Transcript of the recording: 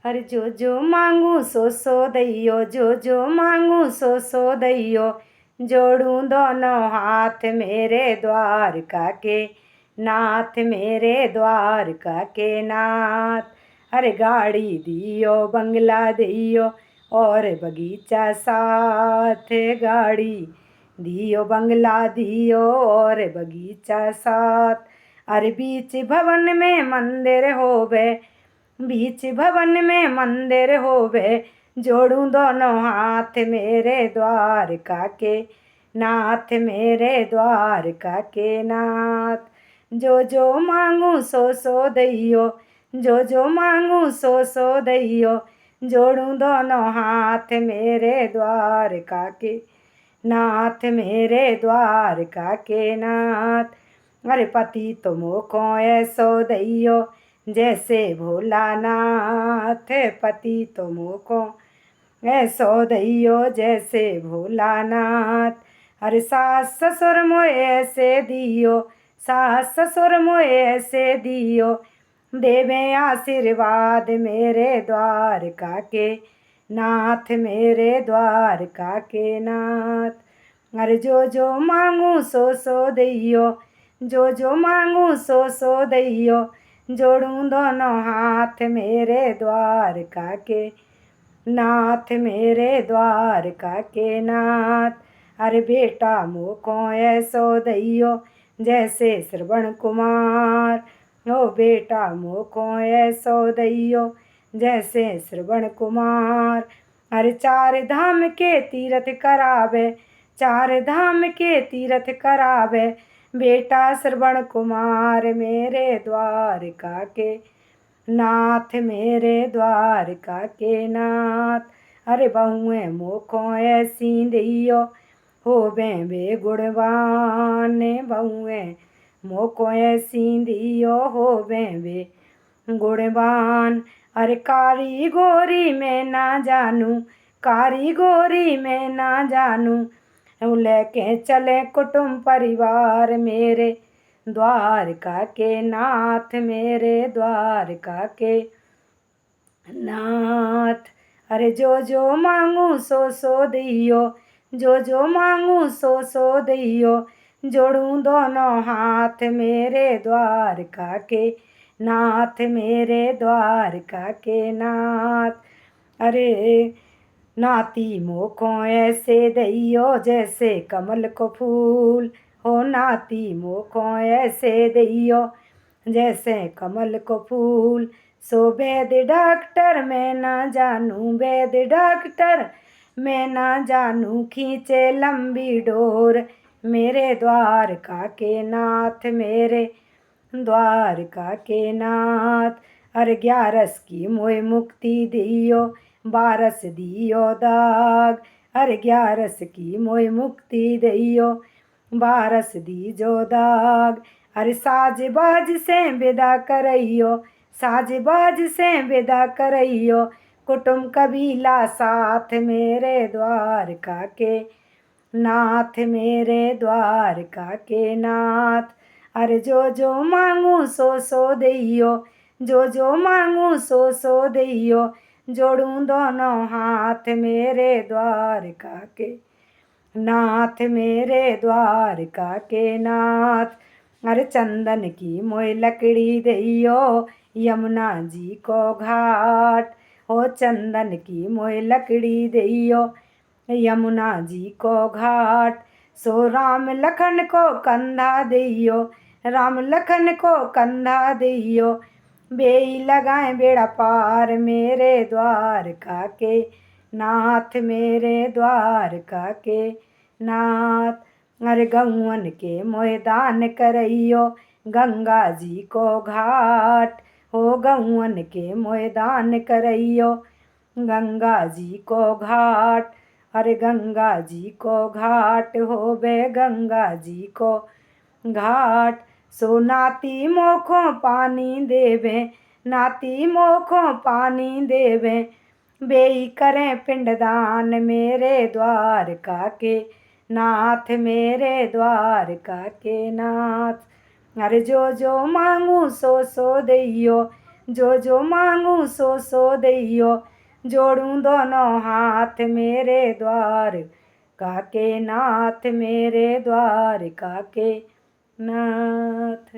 हर जो मांगू सो दैयो, जो मांगू सो दैयो। जोड़ूं दोनों हाथ मेरे द्वारका के नाथ, मेरे द्वारका के नाथ। अरे गाड़ी दियो, बंगला दियो और बगीचा साथ। गाड़ी दियो, बंगला दियो और बगीचा साथ। अरे बीच भवन में मंदिर होवे, बीच भवन में मंदिर होवे। जोड़ूं दोनों हाथ मेरे द्वारका के नाथ, मेरे द्वारका के नाथ। जो मांगू सो दैयो, जो मांगू सो दैयो। जोड़ूं दोनों हाथ मेरे द्वारका के नाथ, मेरे द्वारका के नाथ। अरे पति तो मोको ऐसो दैयो, जैसे भोलानाथ। पति तो मोको ऐसो दैयो, जैसे भोलानाथ। अरे सास ससुर मोए ऐसे दियो, सास ससुर मोए ऐसे दियो। देवे आशीर्वाद मेरे द्वारका के नाथ, मेरे द्वारका के नाथ। अरे जो मांगू सो दैयो, जो मांगू सो दैयो। जोड़ूं दोनों हाथ मेरे द्वारका के नाथ, मेरे द्वारका के नाथ। अरे बेटा मोको ऐसो दैयो, जैसे श्रवण कुमार। ओ बेटा मोको ऐसो दैयो, जैसे श्रवण कुमार। अरे चार धाम के तीर्थ करावे, चार धाम के तीर्थ करावे। बेटा श्रवण कुमार मेरे द्वारका के नाथ, मेरे द्वारका के नाथ। अरे बहुएं मोको ऐसी दियो, होवे वे गुणवान। बहुएं मोको ऐसी दियो, होवे वे गुणवान। अरे कारीगोरी में ना जानू, कारीगोरी में ना जानू। लेके चले कुटुंब परिवार मेरे द्वारका के नाथ, मेरे द्वारका के नाथ। अरे जो मांगू सो दियो, जो मांगू सो दियो। जोड़ूं दोनों हाथ मेरे द्वारका के नाथ, मेरे द्वारका के नाथ। अरे नाती मोको ऐसे दैयो, जैसे कमल को फूल। हो नाती मोको ऐसे दैयो, जैसे कमल को फूल। सो वैद डॉक्टर मैं ना जानू, वैद डॉक्टर मैं ना जानू। खींचे लंबी डोर मेरे द्वारका के नाथ, मेरे द्वारका के नाथ। अरे 11 की मोय मुक्ति दियो, 12 दियो दाग। अरे 11 की मोय मुक्ति दियो, 12 दीजो दाग। अरे साज बाज से विदा करइयो, साज बाज से विदा करइयो। कुटुंब कबीला साथ मेरे द्वारका के नाथ, मेरे द्वारका के नाथ। अरे जो मांगू सो दैयो, जो मांगू सो दैयो। जोड़ूं दोनों हाथ मेरे द्वारका के नाथ, मेरे द्वारका के नाथ। अरे चंदन की मोय लकड़ी दैयो, यमुना जी को घाट। हो चंदन की मोय लकड़ी दैयो, यमुना जी को घाट। सो राम लखन को कंधा दैयो, राम लखन को कंधा दैयो। बेई लगाए बेड़ा पार मेरे द्वारका के नाथ, मेरे द्वारका के नाथ। अरे गौवन के मैदान करइयो, गंगा जी को घाट। हो गौवन के मैदान करइयो, गंगा जी को घाट। अरे गंगा जी को घाट होवे, गंगा जी को घाट। सो नाती मोखो पानी देवे, नाती मोखो पानी देवे। बेई करें पिंडदान मेरे द्वारका के नाथ, मेरे द्वारका के नाथ। अरे जो मांगू सो दैयो, जो मांगू सो दैयो जोड़ूं दोनों हाथ मेरे द्वार काके नाथ मेरे द्वार काके नाथ।